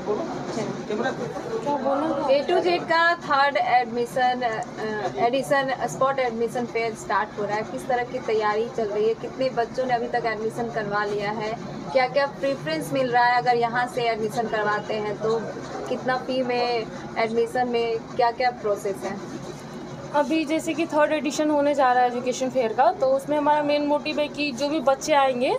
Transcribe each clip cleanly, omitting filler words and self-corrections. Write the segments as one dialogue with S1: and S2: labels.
S1: A to Z का third edition spot admission fair start हो रहा है। किस तरह की तैयारी चल रही है? कितने बच्चों ने अभी तक एडमिशन करवा लिया है? क्या क्या प्रेफरेंस मिल रहा है अगर यहाँ से एडमिशन करवाते हैं तो? कितना फी में, एडमिशन में क्या क्या प्रोसेस है?
S2: अभी जैसे कि थर्ड एडिशन होने जा रहा है एजुकेशन फेयर का, तो उसमें हमारा मेन मोटिव है कि जो भी बच्चे आएंगे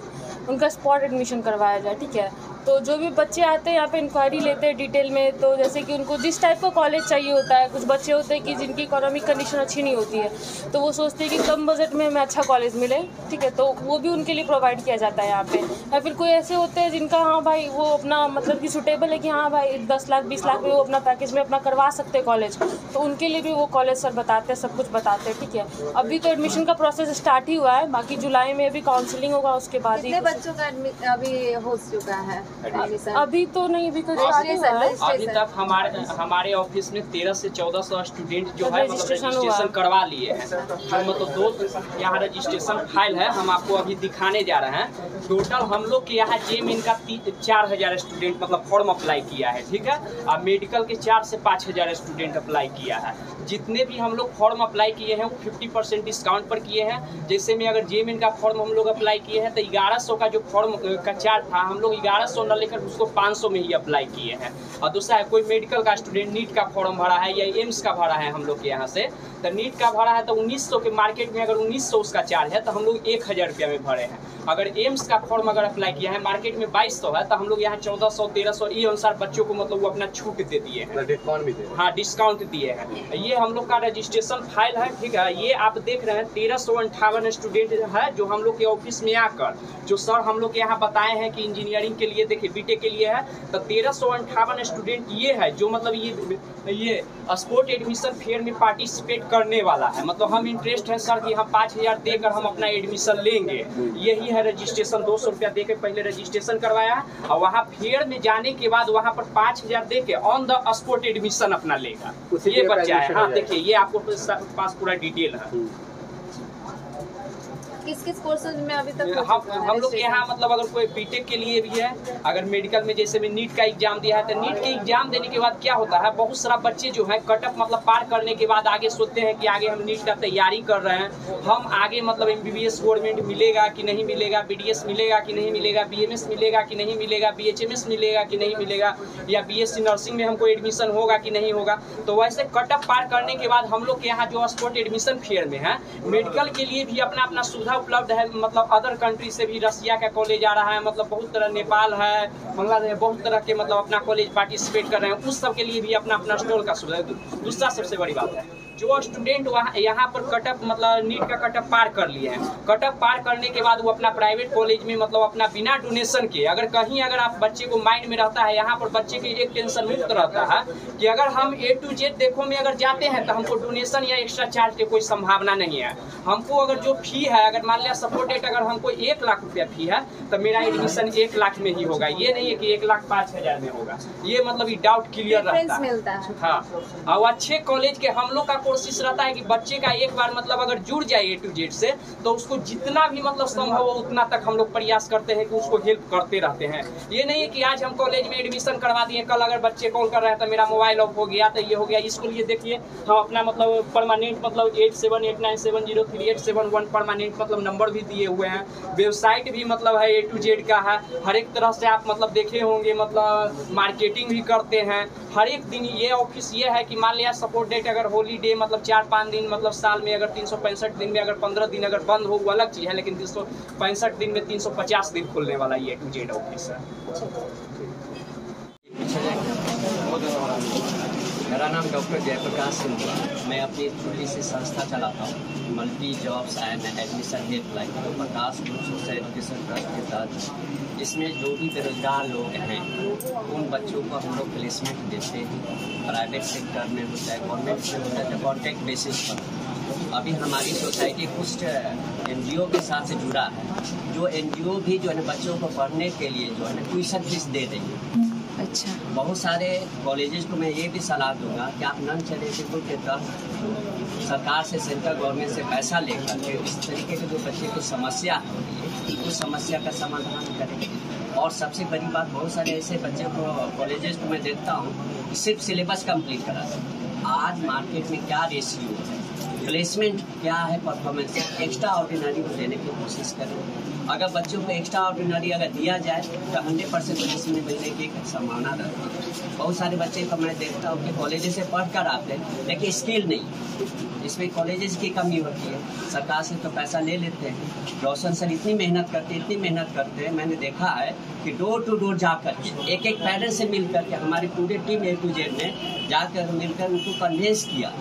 S2: उनका स्पॉट एडमिशन करवाया जाए। ठीक है, तो जो भी बच्चे आते हैं यहाँ पे इंक्वायरी लेते हैं डिटेल में। तो जैसे कि उनको जिस टाइप का कॉलेज चाहिए होता है, कुछ बच्चे होते हैं कि जिनकी इकोनॉमिक कंडीशन अच्छी नहीं होती है, तो वो सोचते हैं कि कम बजट में हमें अच्छा कॉलेज मिले। ठीक है, तो वो भी उनके लिए प्रोवाइड किया जाता है यहाँ पे। या फिर कोई ऐसे होते हैं जिनका हाँ भाई वो अपना मतलब कि सूटेबल है कि हाँ भाई 10 लाख 20 लाख में वो अपना पैकेज में अपना करवा सकते हैं कॉलेज, तो उनके लिए भी वो कॉलेज सर बताते हैं, सब कुछ बताते हैं। ठीक है, अभी तो एडमिशन का प्रोसेस स्टार्ट ही हुआ है, बाकी जुलाई में अभी काउंसलिंग होगा, उसके बाद ही
S1: बच्चों का अभी हो चुका है
S2: अभी तो नहीं, अभी तो स्टार्ट ही हुआ है।
S3: अभी तक हमारे ऑफिस में 1300 से 1400 स्टूडेंट जो है मतलब रजिस्ट्रेशन करवा लिए हैं। जो मतलब 2 यहाँ रजिस्ट्रेशन फाइल है, हम आपको अभी दिखाने जा रहे हैं। टोटल हम लोग के यहाँ जेएमएन का 4000 स्टूडेंट मतलब फॉर्म अप्लाई किया है। ठीक है, और मेडिकल के 4 से 5000 स्टूडेंट अप्लाई किया है। जितने भी हम लोग फॉर्म अप्लाई किए हैं वो 50% डिस्काउंट पर किए हैं। जैसे में अगर जेएमएन का फॉर्म हम लोग अप्लाई किए हैं तो 1100 का जो फॉर्म का चार्ज था हम लोग 1100 न लेकर उसको 500 में ही अप्लाई किए हैं। और दूसरा है कोई मेडिकल का स्टूडेंट नीट का फॉर्म भरा है या एम्स का भरा है हम लोग के यहाँ से, तो नीट का भरा है तो 1900 के मार्केट में अगर 1900 उसका चार्ज है तो हम लोग 1000 रुपया में भरे हैं। अगर एम्स का फॉर्म अगर अप्लाई किया है मार्केट में 2200 है तो हम लोग यहाँ 1400 1300 ये अनुसार बच्चों को मतलब वो अपना छूट दे दिए हैं। हाँ, डिस्काउंट दिए हैं। ये हम लोग का रजिस्ट्रेशन फाइल है। ठीक है, ये आप देख रहे हैं 1358 स्टूडेंट है जो हम लोग के ऑफिस में आकर जो सर हम लोग के यहाँ बताए हैं कि इंजीनियरिंग के लिए देखिए बीटेक के लिए है, तो 1358 स्टूडेंट ये है जो मतलब ये स्पोर्ट एडमिशन फेयर में पार्टिसिपेट करने वाला है। मतलब हम इंटरेस्ट है सर कि हम 5000 देकर हम अपना एडमिशन लेंगे। यही है रजिस्ट्रेशन, 200 रुपया देकर पहले रजिस्ट्रेशन करवाया और वहाँ फेयर में जाने के बाद वहाँ पर 5000 दे के ऑन द स्पॉट एडमिशन अपना लेगा। ये बच्चा है। हाँ देखिए, ये आपको पास पूरा डिटेल है।
S1: किस किस कोर्सेज में अभी तक
S3: हम लोग यहाँ मतलब अगर कोई बीटेक के लिए भी है, अगर मेडिकल में जैसे में नीट का एग्जाम दिया है तो नीट के एग्जाम देने के बाद क्या होता है, बहुत सारा बच्चे जो है कटअप मतलब पार करने के बाद आगे सोचते हैं कि आगे हम नीट का तैयारी कर रहे हैं, हम आगे मतलब MBBS गवर्नमेंट मिलेगा कि नहीं मिलेगा, BDS मिलेगा कि नहीं मिलेगा, BMS मिलेगा कि नहीं मिलेगा, BHMS मिलेगा कि नहीं मिलेगा, या BSc नर्सिंग में हमको एडमिशन होगा कि नहीं होगा। तो वैसे कटअप पार करने के बाद हम लोग के यहाँ जो स्पॉट एडमिशन फेयर में है मेडिकल के लिए भी अपना अपना सुविधा उपलब्ध है। मतलब अदर कंट्री से भी रसिया का कॉलेज आ रहा है, मतलब बहुत तरह, नेपाल है, बांग्लादेश, बहुत तरह के मतलब अपना कॉलेज पार्टिसिपेट कर रहे हैं। उस सब के लिए भी अपना अपना स्टॉल का सुविधा। दूसरा सबसे बड़ी बात है जो स्टूडेंट वहाँ यहाँ पर कटअप मतलब नीट का कटअप पार कर लिए हैं, कटअप पार करने के बाद वो अपना प्राइवेट कॉलेज में मतलब अपना बिना डोनेशन के अगर आप बच्चे को माइंड में रहता है, यहाँ पर बच्चे के एक टेंशन मुक्त रहता है कि अगर हम A to Z देखो में अगर जाते हैं तो हमको डोनेशन या एक्स्ट्रा चार्ज की कोई संभावना नहीं है। हमको अगर जो फी है, अगर मान लिया सपोर्टेड अगर हमको 1 लाख रुपया फी है तो मेरा एडमिशन 1 लाख में ही होगा। ये नहीं है कि 1,05,000 में होगा। ये मतलब ये डाउट क्लियर रहता है। हाँ, और अच्छे कॉलेज के हम लोग का कोशिश रहता है कि बच्चे का एक बार मतलब अगर जुड़ जाए A to Z से तो उसको जितना भी मतलब संभव हो उतना तक हम लोग प्रयास करते हैं कि उसको हेल्प करते रहते हैं। ये नहीं है कि आज हम कॉलेज में एडमिशन करवा दिए, कल अगर बच्चे कॉल कर रहे हैं तो मेरा मोबाइल ऑफ हो गया तो ये हो गया। इसको लिए देखिए हम अपना मतलब परमानेंट मतलब 8789703871 परमानेंट मतलब नंबर भी दिए हुए हैं। वेबसाइट भी मतलब है A to Z का है। हर एक तरह से आप मतलब देखे होंगे मतलब मार्केटिंग भी करते हैं हर एक दिन। ये ऑफिस ये है कि मान लिया सपोर्ट डेट अगर हॉलीडे मतलब 4-5 दिन मतलब साल में अगर 365 दिन में अगर 15 दिन अगर बंद हो वो अलग चीज़ है, लेकिन 365 दिन में 350 दिन खुलने वाला ये A to Z ऑफिस है।
S4: मेरा नाम डॉक्टर जयप्रकाश सिंह है। मैं अपनी छोटी सी संस्था चलाता हूँ, multi jobs and admission helpline, तो प्रकाश ग्रुप सोशल एजुकेशन ट्रस्ट के तहत इसमें जो भी बेरोजगार लोग हैं उन बच्चों को हम लोग प्लेसमेंट देते हैं। प्राइवेट सेक्टर में होता है, गवर्नमेंट से होता है, तो कॉन्ट्रैक्ट बेसिस पर। अभी हमारी सोसाइटी कुछ NGO के साथ से जुड़ा है, जो NGO भी जो है बच्चों को पढ़ने के लिए जो है ट्यूशन फीस दे रही है।
S1: अच्छा,
S4: बहुत सारे कॉलेजेस को मैं ये भी सलाह दूंगा कि आप नॉन चैरिटेबल के तहत सरकार से, सेंट्रल गवर्नमेंट से पैसा लेकर के इस तरीके के जो बच्चे की समस्या हो रही है उस समस्या का समाधान करें। और सबसे बड़ी बात, बहुत सारे ऐसे बच्चे को कॉलेजेस को मैं देखता हूँ सिर्फ सिलेबस कंप्लीट कराते हैं। आज मार्केट में क्या रेशियो है, प्लेसमेंट क्या है, परफॉर्मेंस एक्स्ट्रा ऑर्डिनरी को देने की कोशिश करें। अगर बच्चों को एक्स्ट्रा ऑर्डिनरी अगर दिया जाए तो 100% पोजीशन मिलने की एक संभावना रहती है। बहुत सारे बच्चे को मैं देखता हूँ कि कॉलेज से पढ़ कर आते हैं लेकिन स्किल नहीं, इसमें कॉलेजेस की कमी होती है। सरकार से तो पैसा ले लेते हैं। रोशन सर इतनी मेहनत करते हैं, मैंने देखा है कि डोर टू डोर जाकर एक पेरेंट्स से मिल करके हमारी पूरी टीम A to Z ने जाकर मिलकर उनको कन्विंस किया।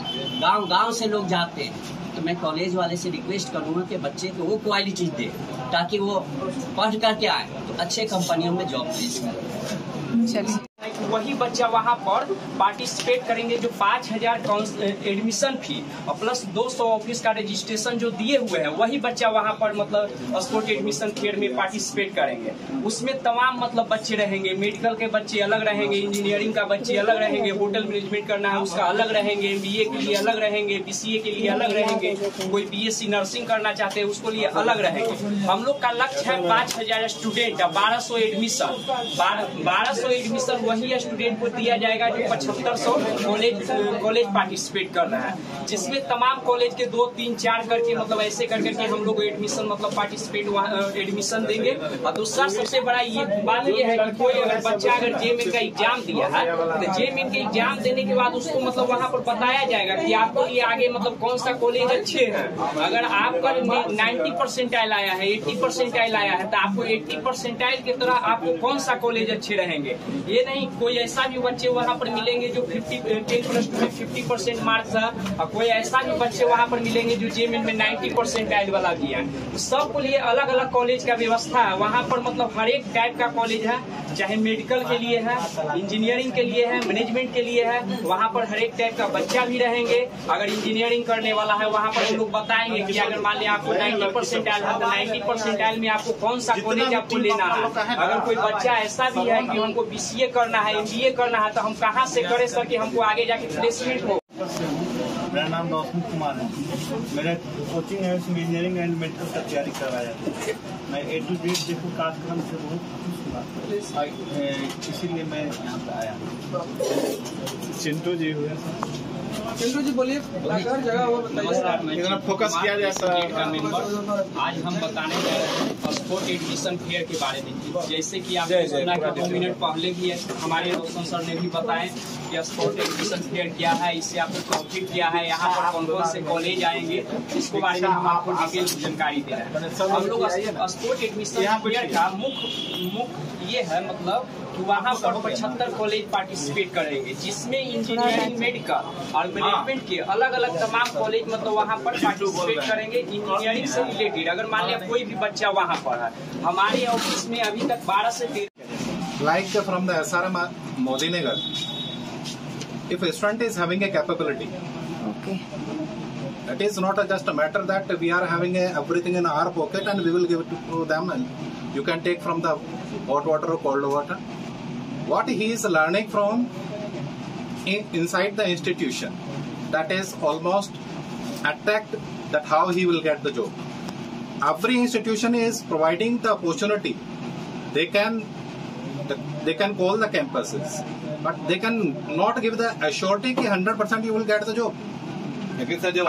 S4: गांव से लोग जाते हैं, तो मैं कॉलेज वाले से रिक्वेस्ट करूँगा कि बच्चे को वो क्वालिटी दे ताकि वो पढ़ करके आए तो अच्छे कंपनियों में जॉब प्लेस करें।
S1: चलिए,
S3: वही बच्चा वहाँ पर पार्टिसिपेट करेंगे जो 5,000 एडमिशन फी और प्लस 200 ऑफिस का रजिस्ट्रेशन जो दिए हुए हैं, वही बच्चा वहाँ पर मतलब स्पोर्ट एडमिशन फेयर में पार्टिसिपेट करेंगे। उसमें तमाम मतलब बच्चे रहेंगे, मेडिकल के बच्चे अलग रहेंगे, इंजीनियरिंग का बच्चे अलग रहेंगे, होटल मैनेजमेंट करना है उसका अलग रहेंगे, MBA के लिए अलग रहेंगे, BCA के लिए अलग रहेंगे, कोई BSc नर्सिंग करना चाहते हैं उसको लिए अलग रहेंगे। हम लोग का लक्ष्य है 5,000 स्टूडेंट, 1200 एडमिशन। 1200 एडमिशन वही स्टूडेंट को दिया जाएगा जो 7500 कॉलेज पार्टिसिपेट कर रहा है, जिसमें तमाम कॉलेज के 2, 3, 4 करके मतलब ऐसे करके हम लोग एडमिशन मतलब पार्टिसिपेट एडमिशन देंगे। और दूसरा सबसे बड़ा ये बात ये है कि कोई अगर बच्चा अगर JMN का एग्जाम दिया है तो JMN के एग्जाम देने के बाद उसको मतलब वहाँ पर बताया जाएगा कि आपको ये आगे मतलब कौन सा कॉलेज अच्छे हैं। अगर आपका 90% आया है, 80% आया है तो आपको 80% की तरह आपको कौन सा कॉलेज अच्छे रहेंगे। ये नहीं कोई ऐसा भी बच्चे वहाँ पर मिलेंगे जो 10+2 में 50% मार्क्स है और कोई ऐसा भी बच्चे वहाँ पर मिलेंगे जो JMN में 90% वाला भी है। सबको लिए अलग अलग कॉलेज का व्यवस्था है वहाँ पर, मतलब हर एक टाइप का कॉलेज है, चाहे मेडिकल के लिए है, इंजीनियरिंग के लिए है, मैनेजमेंट के लिए है। वहाँ पर हर एक टाइप का बच्चा भी रहेंगे। अगर इंजीनियरिंग करने वाला है वहाँ पर हम लोग बताएंगे कि अगर मान लिया आपको 90% है तो 90% में आपको कौन सा कॉलेज आपको लेना है। अगर कोई बच्चा ऐसा भी है कि हमको BCA करना है, MBA करना है, तो हम कहाँ से करें सर कि हमको आगे जाके प्लेसमेंट हो।
S5: मेरा नाम रोशन कुमार है। मेरा कोचिंग है उसमें इंजीनियरिंग एंड मेडिकल का तैयारी करवाया जाता है। मैं A to Z देखो कार्यक्रम से बहुत खुश हुआ, इसीलिए मैं यहाँ पे आया। चिंटू जी हुए,
S6: चिंटू जी बोलिए, जगह वो
S5: इतना फोकस किया जाए सर।
S3: आज हम बताने जा रहे हैं स्पोर्ट एडमिशन फेयर के बारे में। जैसे कि आपने सुना कि 2 मिनट पहले भी हमारे रोशन सर ने भी बताया कि स्पोर्ट एडमिशन फेयर क्या है, इससे आपको प्रॉफिट क्या है, यहाँ पर कौन कौन से कॉलेज आएंगे, इसके बारे में हम आपको डिटेल जानकारी दे रहे हैं। हम लोग स्पोर्ट एडमिशन फेयर का मुख्य ये है मतलब कि वहाँ पर 75 कॉलेज पार्टिसिपेट करेंगे, जिसमें इंजीनियरिंग, मेडिकल और मैनेजमेंट के अलग अलग तमाम कॉलेज मतलब वहाँ पर पार्टिसिपेट करेंगे। इंजीनियरिंग से रिलेटेड अगर मान लिया कोई भी बच्चा वहाँ पर है, हमारे ऑफिस में अभी तक 12 से 13
S7: like from the SRM Modinagar, if a student is having a capability,
S1: okay,
S7: it is not just a matter that we are having everything in our pocket and we will give it to them and you can take from the hot water or cold water. What he is learning from inside the institution, that is almost attract that how he will get the job. Every institution is providing the opportunity. They can call the campuses, but they can not give the assurity कि 100% you will get the job.
S5: लेकिन sir जब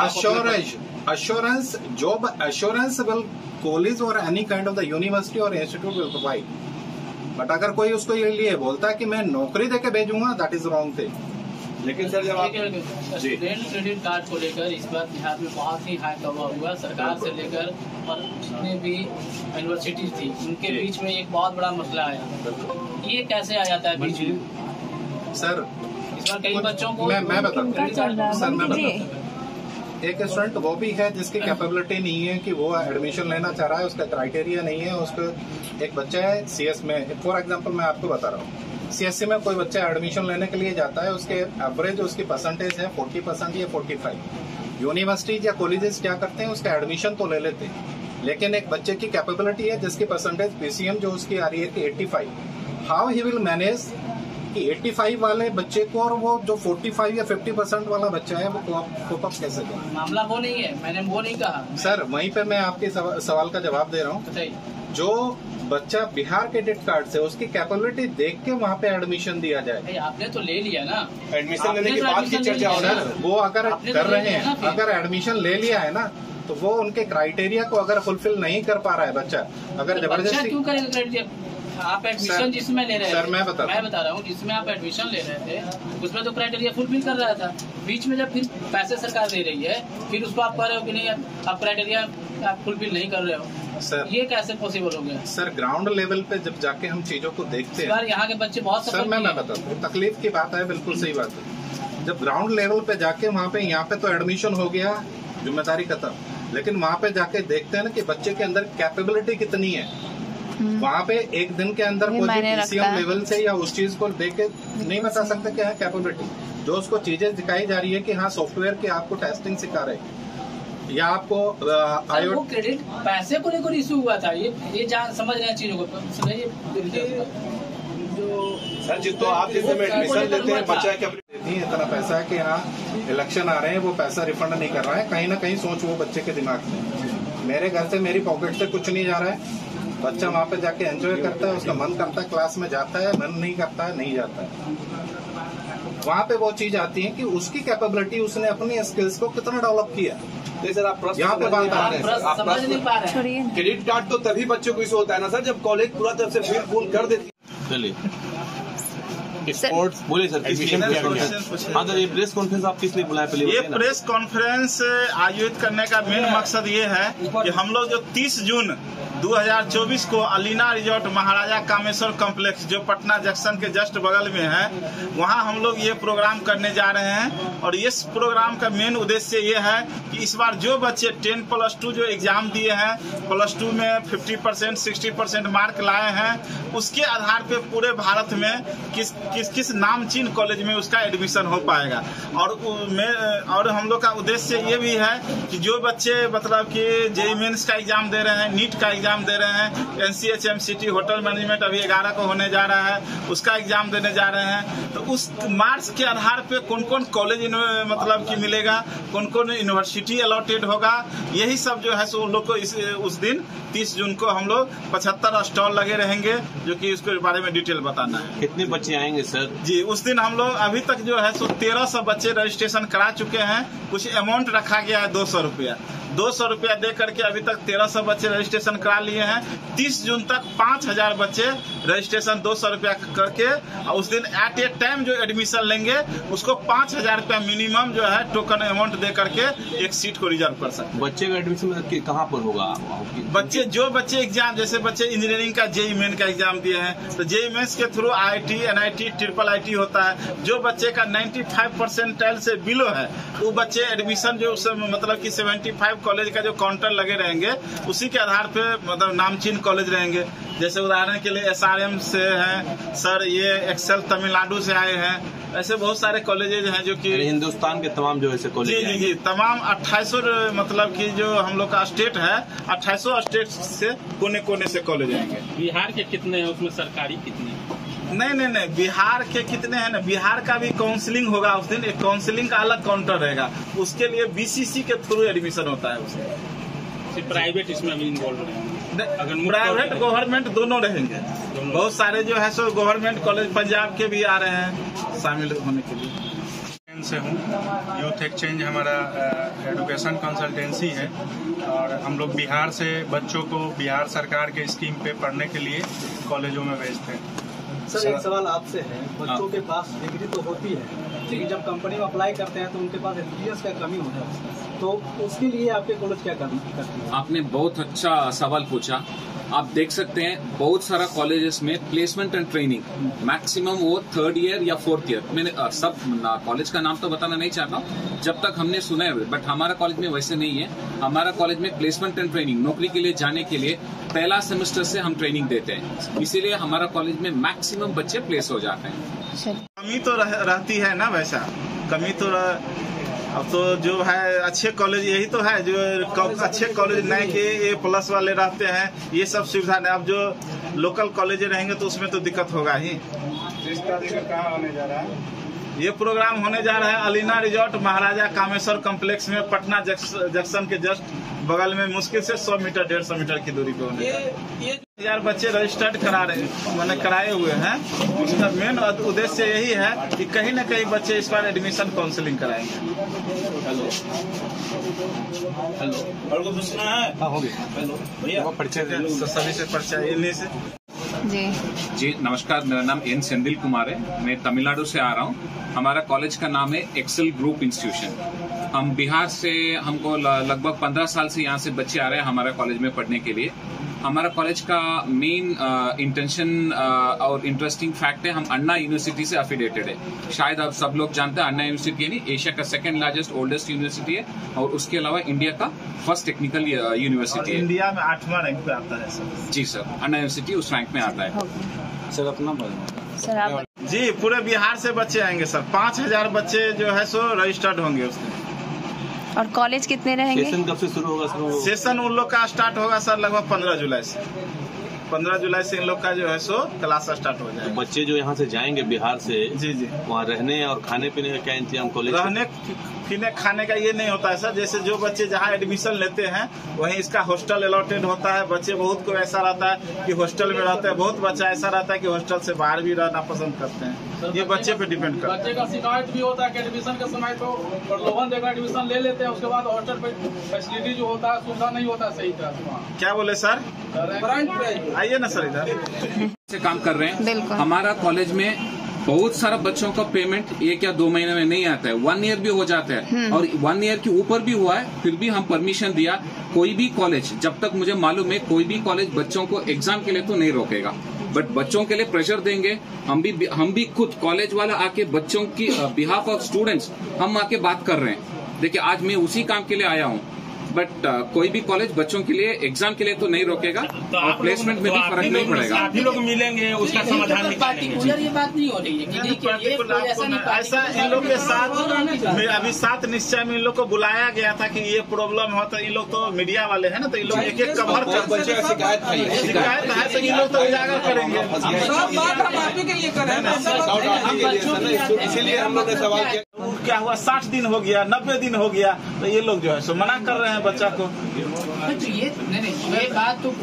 S7: assurance, job assurance will college or any kind of the university or institute will provide. But अगर कोई उसको ये लिए बोलता है कि मैं नौकरी देके भेजूंगा, that is wrong thing.
S5: लेकिन सर जब आप
S6: स्टूडेंट क्रेडिट कार्ड को लेकर इस बार बिहार में बहुत ही हाई दबाव हुआ, सरकार से लेकर और जितने भी यूनिवर्सिटी थी उनके बीच में एक बहुत बड़ा मसला आया। ये कैसे आ जाता है बीच में?
S7: सर
S6: इस बार कई बच्चों को
S7: मैं बताता एक स्टूडेंट वो भी है जिसकी कैपेबिलिटी नहीं है कि वो एडमिशन लेना चाह रहा है, उसका क्राइटेरिया नहीं है। उसको एक बच्चा है CS में, फॉर एग्जांपल मैं आपको बता रहा हूँ, CSC में कोई बच्चा एडमिशन लेने के लिए जाता है, उसके एवरेज उसकी परसेंटेज है 40% या 45। यूनिवर्सिटी या कॉलेजेस क्या करते हैं, उसका एडमिशन तो ले लेते हैं, लेकिन एक बच्चे की कैपेबिलिटी है जिसकी परसेंटेज PCM जो उसकी आ रही है कि 85, हाउ ही विल मैनेज कि 85 वाले बच्चे को और वो जो 45 या 50% वाला बच्चा है वो कोप अप कैसे करें?
S6: मामला वो नहीं है, मैंने वो नहीं कहा
S7: सर। वहीं पे मैं आपके सवाल का जवाब दे रहा हूँ। जो बच्चा बिहार क्रेडिट कार्ड से उसकी कैपेबिलिटी देख के वहाँ पे एडमिशन दिया जाए।
S6: आपने तो ले लिया ना,
S5: एडमिशन लेने के बाद की चर्चा हो रहा है।
S7: वो अगर कर रहे हैं, अगर एडमिशन ले लिया है ना, तो वो उनके क्राइटेरिया को अगर फुलफिल नहीं कर पा रहा है बच्चा, अगर जबरदस्ती
S6: क्यों करेगा क्राइटेरिया? आप एडमिशन जिसमें ले रहे थे,
S7: सर मैं बता
S6: रहा हूँ, जिसमें आप एडमिशन ले रहे थे उसमें तो क्राइटेरिया फुलफिल कर रहा था। बीच में जब फिर पैसे सरकार दे रही है, फिर उसको आप कह रहे हो कि नहीं आप क्राइटेरिया आप फुलफिल नहीं कर रहे हो,
S7: सर
S6: ये कैसे पॉसिबल हो गया?
S7: सर ग्राउंड लेवल पे जब जाके हम चीजों को देखते हैं,
S6: यहाँ के बच्चे बहुत
S7: सर मैं बताता हूँ, तकलीफ की बात है, बिल्कुल सही बात है। जब ग्राउंड लेवल पे जाके वहाँ पे यहाँ पे तो एडमिशन हो गया, जिम्मेदारी खत्म, लेकिन वहाँ पे जाके देखते हैं ना कि बच्चे के अंदर कैपेबिलिटी कितनी है। वहाँ पे एक दिन के अंदर कोई पीसीएम लेवल से या उस चीज को देख के नहीं बता सकते क्या है कैपेबिलिटी। जो उसको चीजें दिखाई जा रही है कि हाँ सॉफ्टवेयर की आपको टेस्टिंग सिखा रहे या आपको
S6: वो क्रेडिट पैसे को लेकर इशू हुआ था, ये जान समझ रहे हैं चीजों को,
S5: सर जी तो आप जैसे में एडमिशन लेते हैं बच्चा
S7: नहीं इतना पैसा है कि हाँ इलेक्शन आ रहे हैं, वो पैसा रिफंड नहीं कर रहा है, कहीं ना कहीं सोच वो बच्चे के दिमाग में, मेरे घर से मेरी पॉकेट से कुछ नहीं जा रहा है, बच्चा वहाँ पे जाके एंजॉय करता है, उसका मन करता है क्लास में जाता है, मन नहीं करता है नहीं जाता है। वहाँ पे वो चीज आती है कि उसकी कैपेबिलिटी, उसने अपनी स्किल्स को कितना डेवलप किया।
S5: सर आप
S7: यहाँ पे बात आते हैं,
S6: समझ नहीं पा रहे हैं।
S5: क्रेडिट कार्ड तो तभी बच्चों को इशू होता है ना सर, जब कॉलेज पूरा तरफ से बिल फुल कर देती है।
S8: चलिए स्पोर्ट्स बोलिए सर, हाँ सर ये प्रेस कॉन्फ्रेंस आप किस लिए बुलाए पहले?
S9: ये प्रेस कॉन्फ्रेंस आयोजित करने का मेन मकसद ये है कि हम लोग जो 30 जून 2024 को अलीना रिजॉर्ट महाराजा कामेश्वर कॉम्प्लेक्स जो पटना जंक्शन के जस्ट बगल में है, वहां हम लोग ये प्रोग्राम करने जा रहे हैं। और इस प्रोग्राम का मेन उद्देश्य ये है कि इस बार जो बच्चे 10+2 जो एग्जाम दिए हैं, +2 में 50% 60% मार्क लाए हैं, उसके आधार पे पूरे भारत में किस नामचीन कॉलेज में उसका एडमिशन हो पाएगा। और हम लोग का उद्देश्य ये भी है कि जो बच्चे मतलब कि जेईई मेंस का एग्जाम दे रहे हैं, नीट का एग्जाम दे रहे हैं, NCHMCT होटल मैनेजमेंट अभी 11 को होने जा रहा है, उसका एग्जाम देने जा रहे हैं, तो उस मार्क्स के आधार पे कौन कौन कॉलेज मतलब कि मिलेगा, कौन कौन यूनिवर्सिटी अलॉटेड होगा, यही सब जो है सो लोग को उस दिन 30 जून को हम लोग 75 स्टॉल लगे रहेंगे, जो कि इसके बारे में डिटेल बताना है।
S8: कितने बच्चे आएंगे सर?
S9: जी उस दिन हम लोग अभी तक जो है सो 1300 बच्चे रजिस्ट्रेशन करा चुके हैं। कुछ अमाउंट रखा गया है 200 रुपया, 200 रुपया दे करके अभी तक 1300 बच्चे रजिस्ट्रेशन करा लिए हैं। 30 जून तक 5000 बच्चे रजिस्ट्रेशन 200 रुपया करके, और उस दिन एट ए टाइम जो एडमिशन लेंगे उसको 5000 रुपया मिनिमम जो है टोकन अमाउंट दे करके एक सीट को रिजर्व कर सकते।
S8: बच्चे का एडमिशन कहाँ पर होगा?
S9: जो बच्चे एग्जाम, जैसे बच्चे इंजीनियरिंग का जेईई मेन का एग्जाम दिए हैं तो जेईई मेंस के थ्रू IIT NIT IIIT होता है। जो बच्चे का 95 परसेंटाइल से बिलो है वो बच्चे एडमिशन जो मतलब कि 75 कॉलेज का जो काउंटर लगे रहेंगे उसी के आधार पे मतलब नामचीन कॉलेज रहेंगे। जैसे उदाहरण के लिए SRM से है सर, ये एक्सेल तमिलनाडु से आए हैं, ऐसे बहुत सारे कॉलेजेज हैं जो कि
S8: हिंदुस्तान के तमाम जो ऐसे कॉलेज
S9: जी तमाम 2800 मतलब कि जो हम लोग का स्टेट है 2800 स्टेट से कोने कोने से कॉलेज आएंगे।
S6: बिहार के कितने हैं उसमें, सरकारी कितने?
S9: नहीं, बिहार के कितने हैं ना, बिहार का भी काउंसलिंग होगा उस दिन, एक काउंसलिंग का अलग काउंटर रहेगा, उसके लिए BCC के थ्रू एडमिशन होता है उसमें।
S6: प्राइवेट इसमें भी इन्वॉल्व रहेंगे?
S9: अगर प्राइवेट गवर्नमेंट दोनों रहेंगे, बहुत सारे जो है सो गवर्नमेंट कॉलेज पंजाब के भी आ रहे हैं शामिल होने के लिए।
S10: से हूँ, यूथ एक्सचेंज हमारा एजुकेशन कंसल्टेंसी है और हम लोग बिहार से बच्चों को बिहार सरकार के स्कीम पे पढ़ने के लिए कॉलेजों में भेजते हैं।
S11: सर एक सवाल आपसे है, बच्चों के पास डिग्री तो होती है लेकिन जब कंपनी में अप्लाई करते हैं तो उनके पास एक्सपीरियंस का कमी होता है, तो उसके लिए आपके कॉलेज क्या करती है?
S12: आपने बहुत अच्छा सवाल पूछा। आप देख सकते हैं बहुत सारा कॉलेजेस में प्लेसमेंट एंड ट्रेनिंग मैक्सिमम वो 3rd ईयर या 4th ईयर, मैंने सब कॉलेज का नाम तो बताना नहीं चाहता हूँ जब तक हमने सुना है, बट हमारा कॉलेज में वैसे नहीं है। हमारा कॉलेज में प्लेसमेंट एंड ट्रेनिंग, नौकरी के लिए जाने के लिए पहला सेमेस्टर से हम ट्रेनिंग देते हैं, इसीलिए हमारा कॉलेज में मैक्सिमम बच्चे प्लेस हो जाते हैं।
S9: कमी तो रहती है ना, वैसा कमी तो अब तो जो है अच्छे कॉलेज यही तो है, जो अच्छे कॉलेज नहीं कि A+ वाले रहते हैं, ये सब सुविधा नहीं। अब जो लोकल कॉलेज रहेंगे तो उसमें तो दिक्कत होगा ही।
S10: कहाँ होने जा रहा है?
S9: ये प्रोग्राम होने जा रहा है अलीना रिजॉर्ट महाराजा कामेश्वर कॉम्प्लेक्स में, पटना जंक्शन के जस्ट बगल में, मुश्किल से 100 मीटर 150 मीटर की दूरी पे होने। 1000 बच्चे रजिस्टर्ड मैंने कराए हुए हैं। उसका मेन उद्देश्य यही है कि कहीं न कहीं बच्चे इस बार एडमिशन काउंसलिंग कराएंगे। हेलो और कुछ पूछना है? हाँ, हो गया। हेलो भैया, परिचय सभी से परिचय इन्हीं से।
S12: जी नमस्कार, मेरा नाम एन सेंदिल कुमार है। मैं तमिलनाडु से आ रहा हूँ। हमारा कॉलेज का नाम है एक्सेल ग्रुप इंस्टीट्यूशन। हम बिहार से, हमको लगभग 15 साल से यहाँ से बच्चे आ रहे हैं हमारा कॉलेज में पढ़ने के लिए। हमारा कॉलेज का मेन इंटेंशन और इंटरेस्टिंग फैक्ट है, हम अन्ना यूनिवर्सिटी से एफिलिएटेड है। शायद आप सब लोग जानते हैं, अन्ना यूनिवर्सिटी यानी एशिया का सेकंड लार्जेस्ट ओल्डेस्ट यूनिवर्सिटी है और उसके अलावा इंडिया का फर्स्ट टेक्निकल यूनिवर्सिटी है।
S9: इंडिया में 8वां रैंक पे आता है सर।
S12: जी सर, अन्ना यूनिवर्सिटी उस रैंक में आता है।
S9: सर अपना सर आप जी, पूरे बिहार से बच्चे आएंगे सर। 5000 बच्चे जो है सो रजिस्टर्ड होंगे उसमें।
S13: और कॉलेज कितने रहेंगे?
S8: सेशन कब से शुरू होगा सर?
S9: सेशन उन लोग का स्टार्ट होगा सर लगभग 15 जुलाई से। 15 जुलाई से इन लोग का जो है सो क्लास स्टार्ट हो जाएगा।
S8: बच्चे जो यहाँ से जाएंगे बिहार से,
S9: जी
S8: वहाँ रहने और खाने पीने का क्या इंतजाम कॉलेज?
S9: रहने पीने खाने का ये नहीं होता है सर। जैसे जो बच्चे जहाँ एडमिशन लेते हैं वहीं इसका हॉस्टल अलॉटेड होता है। बच्चे बहुत को ऐसा रहता है कि हॉस्टल में रहते हैं, बहुत बच्चा ऐसा रहता है कि हॉस्टल से बाहर भी रहना पसंद करते हैं। ये बच्चे पे डिपेंड करता है।
S6: बच्चे का शिकायत भी होता है कि एडमिशन के समय तो प्रलोभन देकर एडमिशन ले लेते हैं, उसके बाद हॉस्टल पे फैसिलिटी जो होता है सुविधा नहीं होता सही तरह।
S9: क्या बोले सर? आइए ना सर इधर
S12: से काम कर रहे हैं। हमारा कॉलेज में बहुत सारा बच्चों का पेमेंट 1 या 2 महीने में नहीं आता है, 1 ईयर भी हो जाता है और 1 ईयर के ऊपर भी हुआ है। फिर भी हम परमिशन दिया। कोई भी कॉलेज, जब तक मुझे मालूम है, कोई भी कॉलेज बच्चों को एग्जाम के लिए तो नहीं रोकेगा, बट बच्चों के लिए प्रेशर देंगे। हम भी खुद कॉलेज वाला आके बच्चों की बिहाफ ऑफ स्टूडेंट्स हम आके बात कर रहे हैं। देखिए आज मैं उसी काम के लिए आया हूँ, बट कोई भी कॉलेज बच्चों के लिए एग्जाम के लिए तो नहीं रोकेगा और प्लेसमेंट में भी फर्क नहीं पड़ेगा।
S6: आप ही लोग मिलेंगे, उसका समाधान निकालेंगे। ये बात नहीं हो रही है कि
S9: ऐसा इन लोग के साथ अभी 7 निश्चय में इन लोग को बुलाया गया था कि ये प्रॉब्लम हो, तो इन लोग तो मीडिया वाले हैं ना, तो इन लोग एक एक कवर कर शिकायत है तो इन लोग तो उजागर करेंगे।
S6: सब बात हम आप ही के लिए कर रहे हैं,
S8: इसीलिए हम लोग ने सवाल किया।
S9: क्या हुआ, 60 दिन हो गया, 90 दिन हो गया, तो ये लोग जो है सो मना कर रहे हैं बच्चा को।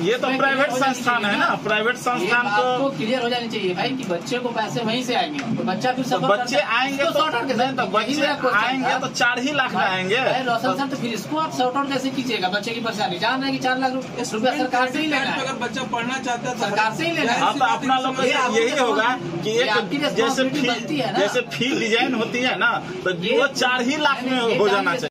S9: ये तो प्राइवेट संस्थान है ना, प्राइवेट संस्थान तो
S6: क्लियर हो जानी चाहिए भाई कि बच्चे को पैसे वहीं से आएंगे, तो बच्चा फिर
S9: बच्चे आएंगे तो बच्चे आएंगे तो 4 ही लाख में आएंगे।
S6: रोशन सर, तो फिर इसको आप सॉर्ट आउट कैसे कीजिएगा? बच्चे की परेशानी जान है कि 4 लाख रुपया सरकार से ही लेना है। अगर बच्चा पढ़ना चाहता है सरकार से ही लेना है।
S9: तो अपना लोग यही होगा कि एक जैसे फी डिजाइन होती है ना, तो वो 4 ही लाख में हो जाना चाहिए।